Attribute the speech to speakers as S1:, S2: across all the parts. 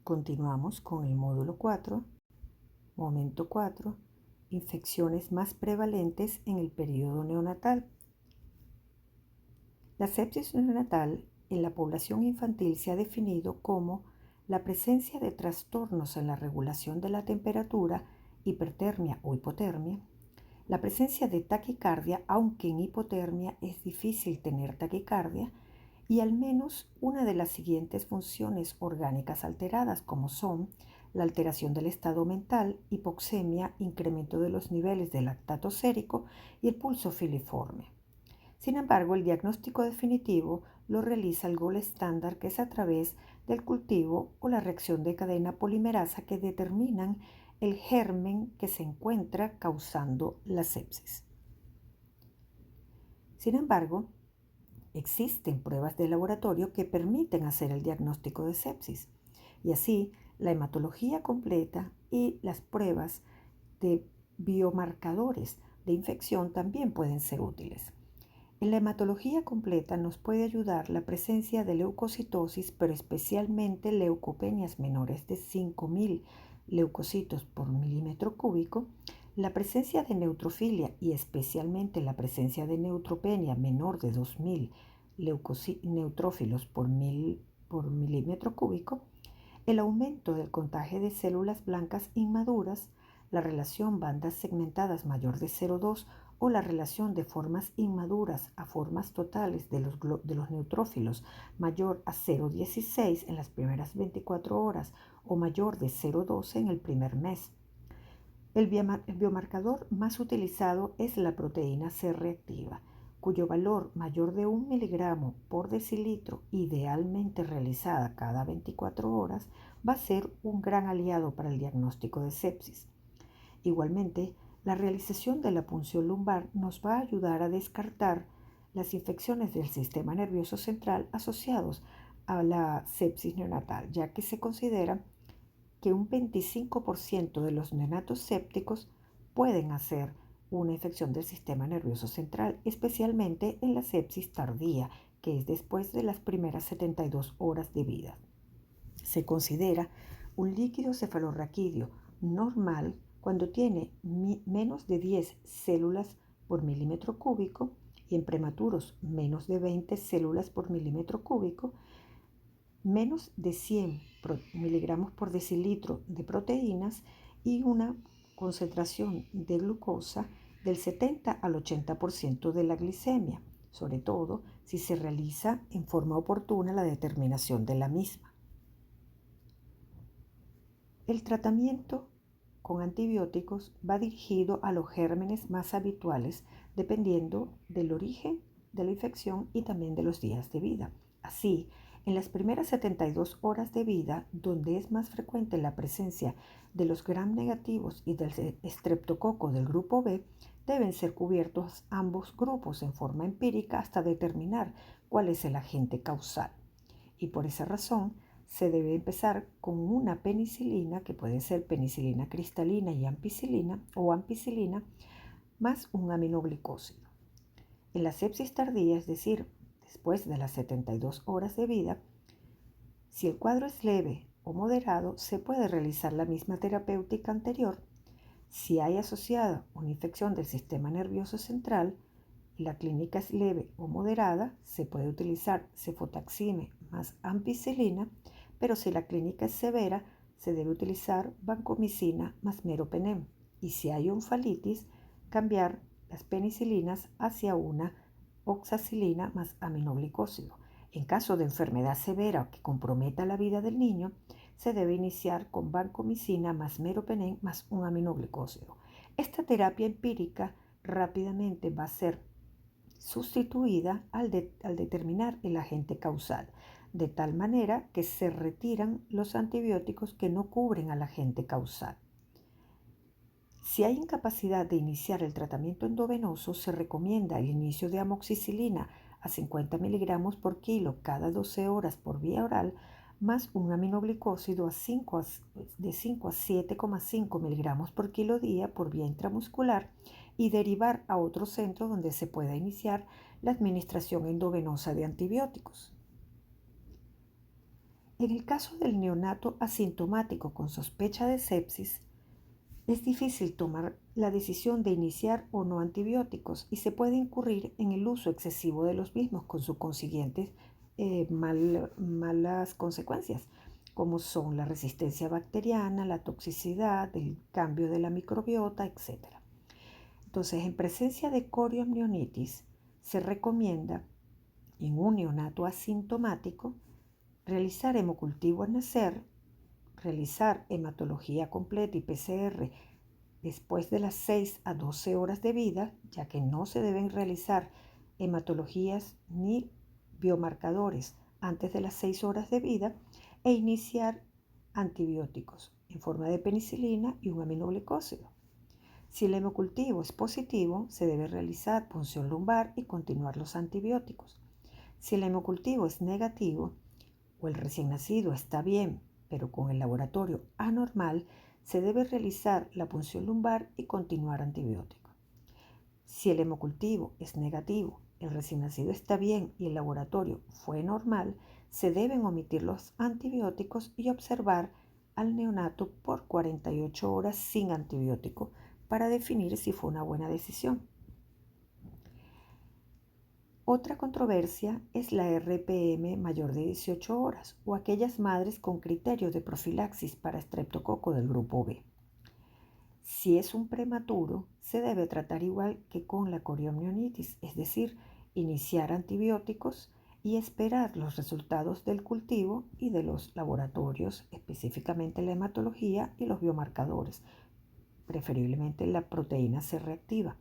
S1: Continuamos con el módulo 4, momento 4, infecciones más prevalentes en el periodo neonatal. La sepsis neonatal en la población infantil se ha definido como la presencia de trastornos en la regulación de la temperatura, hipertermia o hipotermia, la presencia de taquicardia, aunque en hipotermia es difícil tener taquicardia, y al menos una de las siguientes funciones orgánicas alteradas, como son la alteración del estado mental, hipoxemia, incremento de los niveles de lactato sérico y el pulso filiforme. Sin embargo, el diagnóstico definitivo lo realiza el gold estándar, que es a través del cultivo o la reacción de cadena polimerasa que determinan el germen que se encuentra causando la sepsis. Sin embargo, existen pruebas de laboratorio que permiten hacer el diagnóstico de sepsis, y así la hematología completa y las pruebas de biomarcadores de infección también pueden ser útiles. En la hematología completa nos puede ayudar la presencia de leucocitosis, pero especialmente leucopenias menores de 5.000 leucocitos por milímetro cúbico, la presencia de neutrofilia y especialmente la presencia de neutropenia menor de 2.000 neutrófilos por milímetro cúbico, el aumento del contagio de células blancas inmaduras, la relación bandas segmentadas mayor de 0,2 o la relación de formas inmaduras a formas totales de los neutrófilos mayor a 0,16 en las primeras 24 horas o mayor de 0,12 en el primer mes. El biomarcador más utilizado es la proteína C reactiva, cuyo valor mayor de 1 miligramo por decilitro, idealmente realizada cada 24 horas, va a ser un gran aliado para el diagnóstico de sepsis. Igualmente, la realización de la punción lumbar nos va a ayudar a descartar las infecciones del sistema nervioso central asociados a la sepsis neonatal, ya que se considera que un 25% de los neonatos sépticos pueden hacer una infección del sistema nervioso central, especialmente en la sepsis tardía, que es después de las primeras 72 horas de vida. Se considera un líquido cefalorraquídeo normal cuando tiene menos de 10 células por milímetro cúbico y en prematuros menos de 20 células por milímetro cúbico, menos de 100 miligramos por decilitro de proteínas y una concentración de glucosa del 70 al 80% de la glicemia, sobre todo si se realiza en forma oportuna la determinación de la misma. El tratamiento con antibióticos va dirigido a los gérmenes más habituales dependiendo del origen de la infección y también de los días de vida. Así, en las primeras 72 horas de vida, donde es más frecuente la presencia de los gram negativos y del estreptococo del grupo B, deben ser cubiertos ambos grupos en forma empírica hasta determinar cuál es el agente causal. Y por esa razón, se debe empezar con una penicilina, que puede ser penicilina cristalina y ampicilina o ampicilina, más un aminoglicósido. En la sepsis tardía, es decir, después de las 72 horas de vida, si el cuadro es leve o moderado, se puede realizar la misma terapéutica anterior. Si hay asociada una infección del sistema nervioso central y la clínica es leve o moderada, se puede utilizar cefotaxime más ampicilina, pero si la clínica es severa, se debe utilizar vancomicina más meropenem. Y si hay oncefalitis, cambiar las penicilinas hacia una oxacilina más aminoglicósido. En caso de enfermedad severa que comprometa la vida del niño, se debe iniciar con vancomicina más meropenem más un aminoglicósido. Esta terapia empírica rápidamente va a ser sustituida al determinar el agente causal, de tal manera que se retiran los antibióticos que no cubren al agente causal. Si hay incapacidad de iniciar el tratamiento endovenoso, se recomienda el inicio de amoxicilina a 50 miligramos por kilo cada 12 horas por vía oral, más un aminoglicósido de 5 a 7,5 miligramos por kilo día por vía intramuscular, y derivar a otro centro donde se pueda iniciar la administración endovenosa de antibióticos. En el caso del neonato asintomático con sospecha de sepsis, es difícil tomar la decisión de iniciar o no antibióticos y se puede incurrir en el uso excesivo de los mismos con sus consiguientes malas consecuencias, como son la resistencia bacteriana, la toxicidad, el cambio de la microbiota, etc. Entonces, en presencia de coriamnionitis, se recomienda en un neonato asintomático realizar hemocultivo al nacer, realizar hematología completa y PCR después de las 6 a 12 horas de vida, ya que no se deben realizar hematologías ni biomarcadores antes de las 6 horas de vida, e iniciar antibióticos en forma de penicilina y un aminoglicósido. Si el hemocultivo es positivo, se debe realizar punción lumbar y continuar los antibióticos. Si el hemocultivo es negativo o el recién nacido está bien, pero con el laboratorio anormal, se debe realizar la punción lumbar y continuar antibiótico. Si el hemocultivo es negativo, el recién nacido está bien y el laboratorio fue normal, se deben omitir los antibióticos y observar al neonato por 48 horas sin antibiótico para definir si fue una buena decisión. Otra controversia es la RPM mayor de 18 horas o aquellas madres con criterio de profilaxis para estreptococo del grupo B. Si es un prematuro, se debe tratar igual que con la coriamnionitis, es decir, iniciar antibióticos y esperar los resultados del cultivo y de los laboratorios, específicamente la hematología y los biomarcadores, preferiblemente la proteína C reactiva.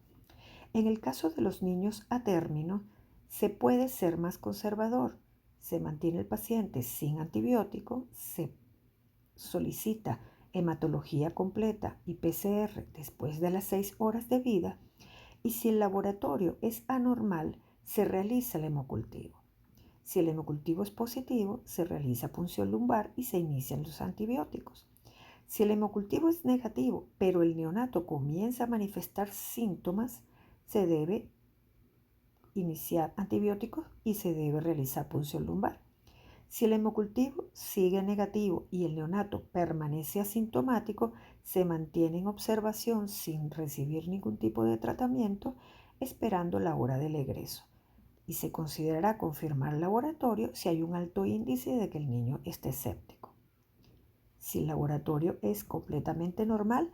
S1: En el caso de los niños a término, se puede ser más conservador. Se mantiene el paciente sin antibiótico, se solicita hematología completa y PCR después de las 6 horas de vida, y si el laboratorio es anormal, se realiza el hemocultivo. Si el hemocultivo es positivo, se realiza punción lumbar y se inician los antibióticos. Si el hemocultivo es negativo, pero el neonato comienza a manifestar síntomas, se debe iniciar antibióticos y se debe realizar punción lumbar. Si el hemocultivo sigue negativo y el neonato permanece asintomático, se mantiene en observación sin recibir ningún tipo de tratamiento, esperando la hora del egreso. Y se considerará confirmar el laboratorio si hay un alto índice de que el niño esté séptico. Si el laboratorio es completamente normal,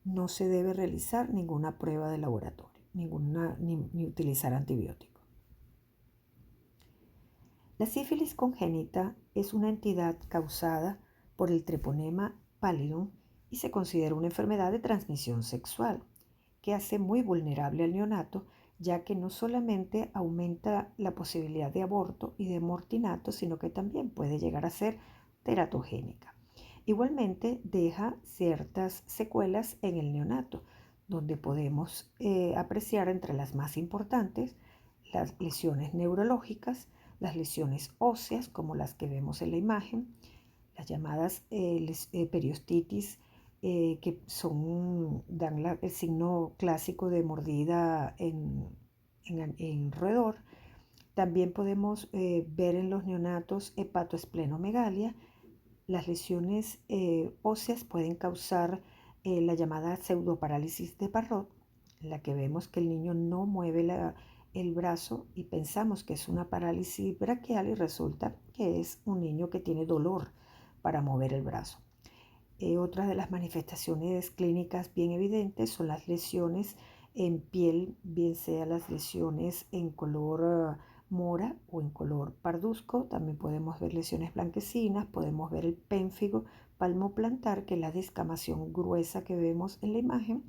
S1: no se debe realizar ninguna prueba de laboratorio, ni utilizar antibiótico. La sífilis congénita es una entidad causada por el treponema pallidum y se considera una enfermedad de transmisión sexual que hace muy vulnerable al neonato, ya que no solamente aumenta la posibilidad de aborto y de mortinato, sino que también puede llegar a ser teratogénica. Igualmente deja ciertas secuelas en el neonato, donde podemos apreciar entre las más importantes las lesiones neurológicas, las lesiones óseas, como las que vemos en la imagen, las llamadas periostitis, que dan el signo clásico de mordida en roedor. También podemos ver en los neonatos hepatoesplenomegalia. Las lesiones óseas pueden causar la llamada pseudoparálisis de Parrot, en la que vemos que el niño no mueve el brazo y pensamos que es una parálisis braquial y resulta que es un niño que tiene dolor para mover el brazo. Otras de las manifestaciones clínicas bien evidentes son las lesiones en piel, bien sea las lesiones en color mora o en color parduzco. También podemos ver lesiones blanquecinas, podemos ver el pénfigo palmoplantar, que es la descamación gruesa que vemos en la imagen,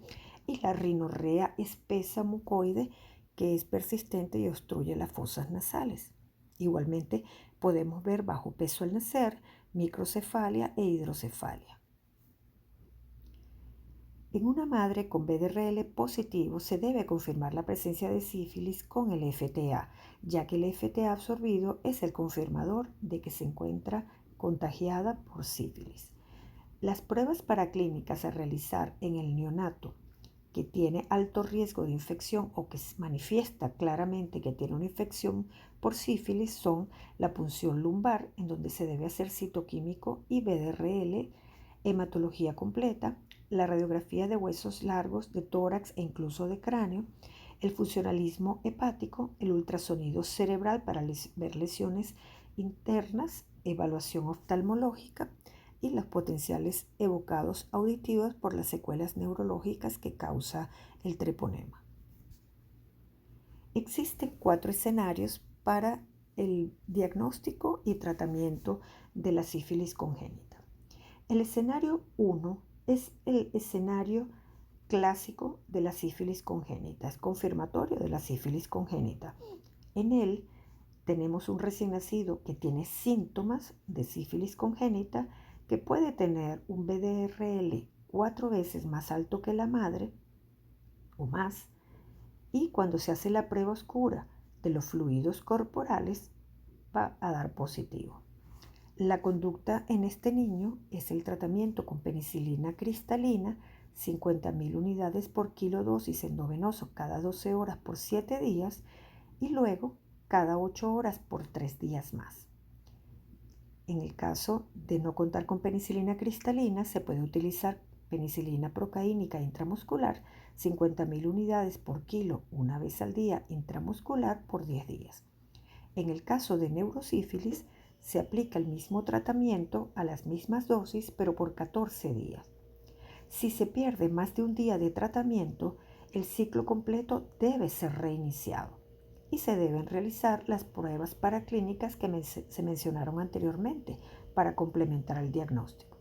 S1: y la rinorrea espesa mucoide, que es persistente y obstruye las fosas nasales. Igualmente podemos ver bajo peso al nacer, microcefalia e hidrocefalia. En una madre con BDRL positivo se debe confirmar la presencia de sífilis con el FTA, ya que el FTA absorbido es el confirmador de que se encuentra contagiada por sífilis. Las pruebas paraclínicas a realizar en el neonato que tiene alto riesgo de infección o que manifiesta claramente que tiene una infección por sífilis son la punción lumbar, en donde se debe hacer citoquímico y BDRL, hematología completa, la radiografía de huesos largos, de tórax e incluso de cráneo, el funcionalismo hepático, el ultrasonido cerebral para ver lesiones internas, evaluación oftalmológica y los potenciales evocados auditivos por las secuelas neurológicas que causa el treponema. Existen 4 escenarios para el diagnóstico y tratamiento de la sífilis congénita. El escenario 1 es el escenario clásico de la sífilis congénita, es confirmatorio de la sífilis congénita. En él tenemos un recién nacido que tiene síntomas de sífilis congénita, que puede tener un BDRL 4 veces más alto que la madre o más, y cuando se hace la prueba oscura de los fluidos corporales va a dar positivo. La conducta en este niño es el tratamiento con penicilina cristalina, 50.000 unidades por kilo dosis endovenoso cada 12 horas por 7 días y luego cada 8 horas por 3 días más. En el caso de no contar con penicilina cristalina, se puede utilizar penicilina procaínica intramuscular, 50.000 unidades por kilo una vez al día intramuscular por 10 días. En el caso de neurosífilis, se aplica el mismo tratamiento a las mismas dosis, pero por 14 días. Si se pierde más de un día de tratamiento, el ciclo completo debe ser reiniciado y se deben realizar las pruebas paraclínicas que se mencionaron anteriormente para complementar el diagnóstico.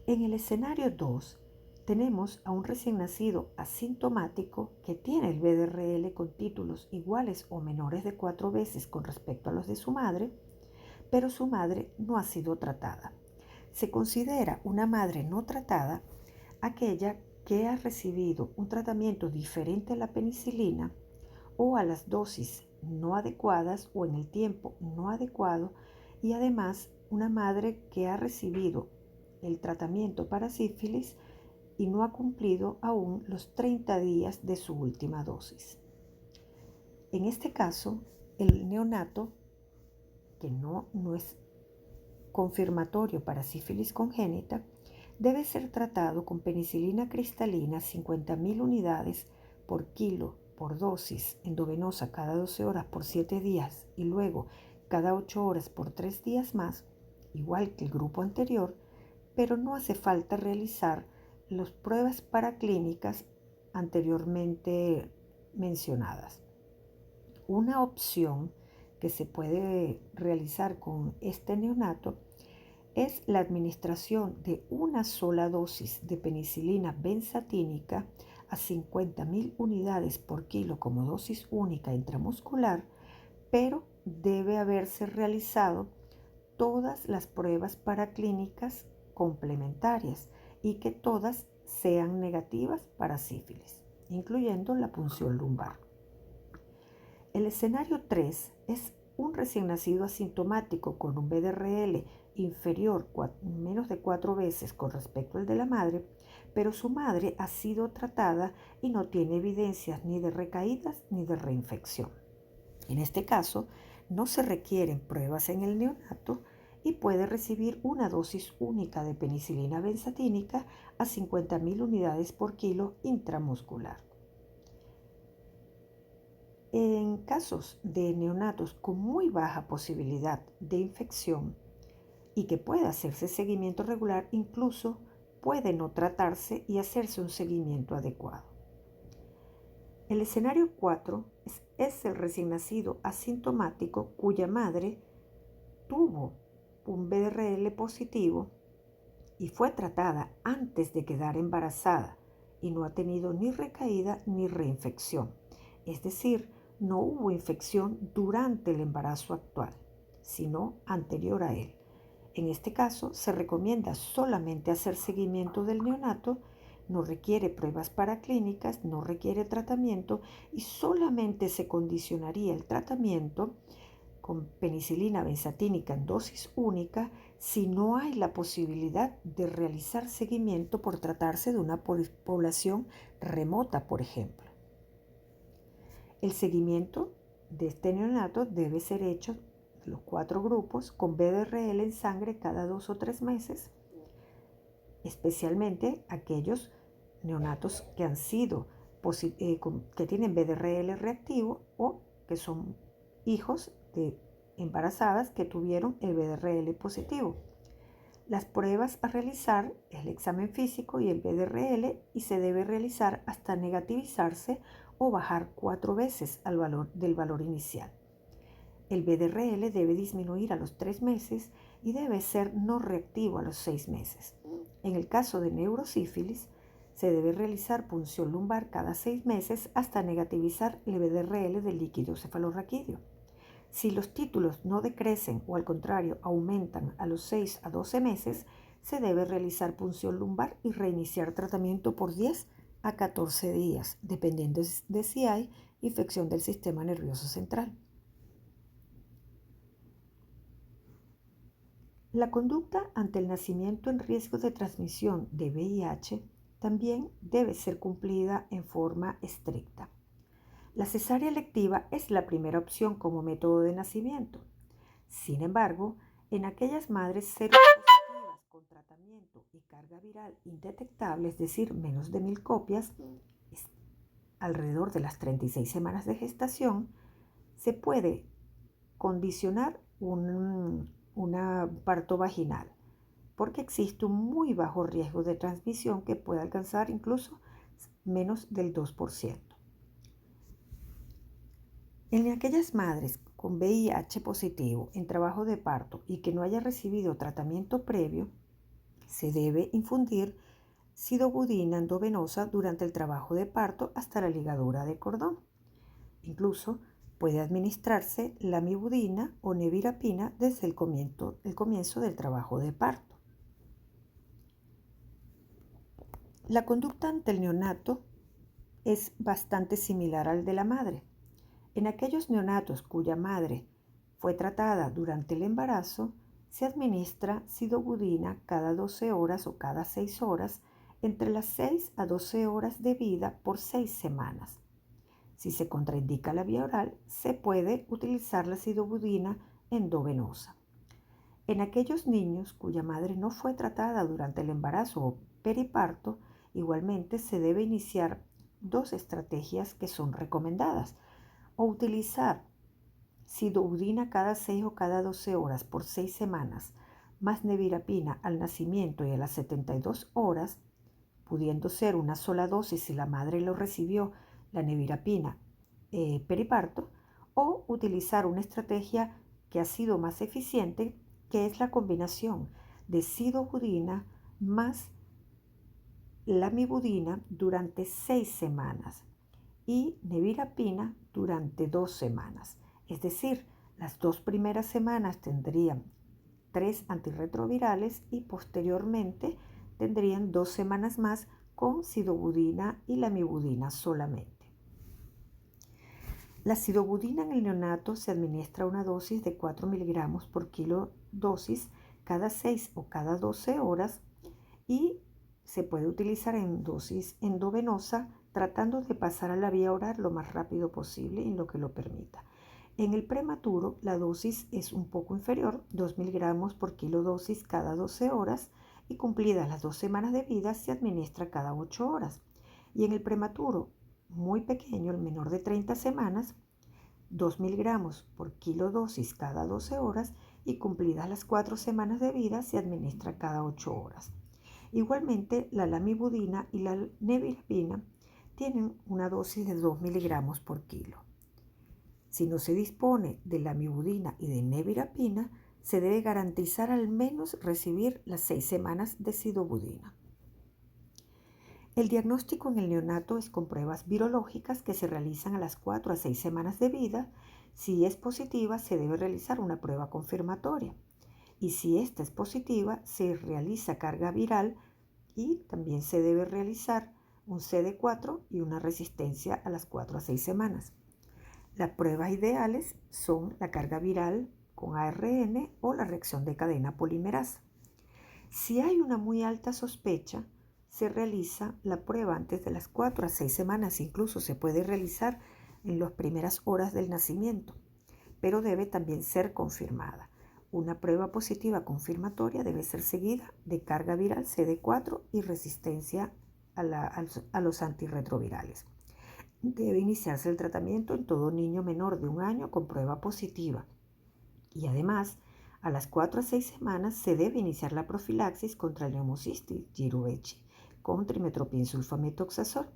S1: En el escenario 2, tenemos a un recién nacido asintomático que tiene el BDRL con títulos iguales o menores de 4 veces con respecto a los de su madre, pero su madre no ha sido tratada. Se considera una madre no tratada aquella que ha recibido un tratamiento diferente a la penicilina o a las dosis no adecuadas o en el tiempo no adecuado, y además una madre que ha recibido el tratamiento para sífilis y no ha cumplido aún los 30 días de su última dosis. En este caso, el neonato, que no es confirmatorio para sífilis congénita, debe ser tratado con penicilina cristalina, 50.000 unidades por kilo por dosis endovenosa cada 12 horas por 7 días y luego cada 8 horas por 3 días más, igual que el grupo anterior, pero no hace falta realizar las pruebas paraclínicas anteriormente mencionadas. Una opción que se puede realizar con este neonato es la administración de una sola dosis de penicilina benzatínica a 50.000 unidades por kilo como dosis única intramuscular, pero debe haberse realizado todas las pruebas paraclínicas complementarias y que todas sean negativas para sífilis, incluyendo la punción lumbar. El escenario 3 es un recién nacido asintomático con un BDRL inferior menos de 4 veces con respecto al de la madre, pero su madre ha sido tratada y no tiene evidencias ni de recaídas ni de reinfección. En este caso, no se requieren pruebas en el neonato y puede recibir una dosis única de penicilina benzatínica a 50.000 unidades por kilo intramuscular. En casos de neonatos con muy baja posibilidad de infección y que puede hacerse seguimiento regular, incluso puede no tratarse y hacerse un seguimiento adecuado. El escenario 4 es el recién nacido asintomático cuya madre tuvo un BDRL positivo y fue tratada antes de quedar embarazada y no ha tenido ni recaída ni reinfección. Es decir, no hubo infección durante el embarazo actual, sino anterior a él. En este caso, se recomienda solamente hacer seguimiento del neonato, no requiere pruebas paraclínicas, no requiere tratamiento y solamente se condicionaría el tratamiento con penicilina benzatínica en dosis única si no hay la posibilidad de realizar seguimiento por tratarse de una población remota, por ejemplo. El seguimiento de este neonato debe ser hecho de los 4 grupos con BDRL en sangre cada 2 o 3 meses, especialmente aquellos neonatos que han sido que tienen BDRL reactivo o que son hijos de embarazadas que tuvieron el BDRL positivo. Las pruebas a realizar es el examen físico y el BDRL, y se debe realizar hasta negativizarse o bajar 4 veces del valor inicial. El BDRL debe disminuir a los 3 meses y debe ser no reactivo a los 6 meses. En el caso de neurosífilis, se debe realizar punción lumbar cada 6 meses hasta negativizar el BDRL del líquido cefalorraquídeo. Si los títulos no decrecen o al contrario aumentan a los 6 a 12 meses, se debe realizar punción lumbar y reiniciar tratamiento por 10 a 14 días, dependiendo de si hay infección del sistema nervioso central. La conducta ante el nacimiento en riesgo de transmisión de VIH también debe ser cumplida en forma estricta. La cesárea electiva es la primera opción como método de nacimiento. Sin embargo, en aquellas madres seropositivas con tratamiento y carga viral indetectable, es decir, menos de 1000 copias, alrededor de las 36 semanas de gestación, se puede condicionar un parto vaginal, porque existe un muy bajo riesgo de transmisión que puede alcanzar incluso menos del 2%. En aquellas madres con VIH positivo en trabajo de parto y que no haya recibido tratamiento previo, se debe infundir sidobudina endovenosa durante el trabajo de parto hasta la ligadura de cordón. Incluso puede administrarse lamivudina o nevirapina desde el comienzo del trabajo de parto. La conducta ante el neonato es bastante similar al de la madre. En aquellos neonatos cuya madre fue tratada durante el embarazo, se administra sidobudina cada 12 horas o cada 6 horas entre las 6 a 12 horas de vida por 6 semanas. Si se contraindica la vía oral, se puede utilizar la sidobudina endovenosa. En aquellos niños cuya madre no fue tratada durante el embarazo o periparto, igualmente se debe iniciar 2 estrategias que son recomendadas: o utilizar sidobudina cada 6 o cada 12 horas por 6 semanas, más nevirapina al nacimiento y a las 72 horas, pudiendo ser una sola dosis si la madre lo recibió la nevirapina periparto, o utilizar una estrategia que ha sido más eficiente, que es la combinación de sidobudina más lamivudina durante 6 semanas y nevirapina durante 2 semanas. Es decir, las 2 primeras semanas tendrían 3 antirretrovirales y posteriormente tendrían 2 semanas más con sidobudina y lamivudina solamente. La sidobudina en el neonato se administra una dosis de 4 miligramos por kilo dosis cada 6 o cada 12 horas y se puede utilizar en dosis endovenosa, tratando de pasar a la vía oral lo más rápido posible en lo que lo permita. En el prematuro, la dosis es un poco inferior, 2 miligramos por kilo dosis cada 12 horas, y cumplidas las 2 semanas de vida se administra cada 8 horas. Y en el prematuro muy pequeño, el menor de 30 semanas, 2 miligramos por kilo dosis cada 12 horas, y cumplidas las 4 semanas de vida se administra cada 8 horas. Igualmente, la lamivudina y la nevirapina tienen una dosis de 2 miligramos por kilo. Si no se dispone de lamivudina y de nevirapina, se debe garantizar al menos recibir las 6 semanas de sidobudina. El diagnóstico en el neonato es con pruebas virológicas que se realizan a las 4 a 6 semanas de vida. Si es positiva, se debe realizar una prueba confirmatoria. Y si esta es positiva, se realiza carga viral y también se debe realizar un CD4 y una resistencia a las 4 a 6 semanas. Las pruebas ideales son la carga viral con ARN o la reacción de cadena polimerasa. Si hay una muy alta sospecha, se realiza la prueba antes de las 4 a 6 semanas, incluso se puede realizar en las primeras horas del nacimiento, pero debe también ser confirmada. Una prueba positiva confirmatoria debe ser seguida de carga viral CD4 y resistencia a los antirretrovirales. Debe iniciarse el tratamiento en todo niño menor de 1 año con prueba positiva. Y además, a las 4 a 6 semanas se debe iniciar la profilaxis contra el neumocistis jirovecii con trimetoprim-sulfametoxazol.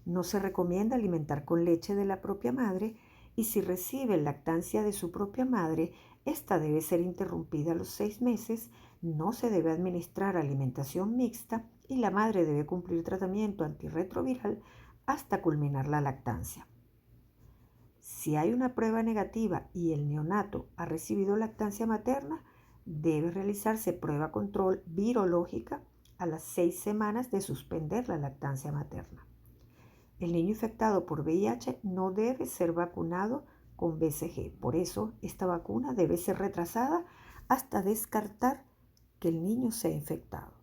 S1: No se recomienda alimentar con leche de la propia madre y si recibe lactancia de su propia madre, esta debe ser interrumpida a los 6 meses, no se debe administrar alimentación mixta y la madre debe cumplir tratamiento antirretroviral hasta culminar la lactancia. Si hay una prueba negativa y el neonato ha recibido lactancia materna, debe realizarse prueba control virológica a las 6 semanas de suspender la lactancia materna. El niño infectado por VIH no debe ser vacunado con BCG. Por eso, esta vacuna debe ser retrasada hasta descartar que el niño sea infectado.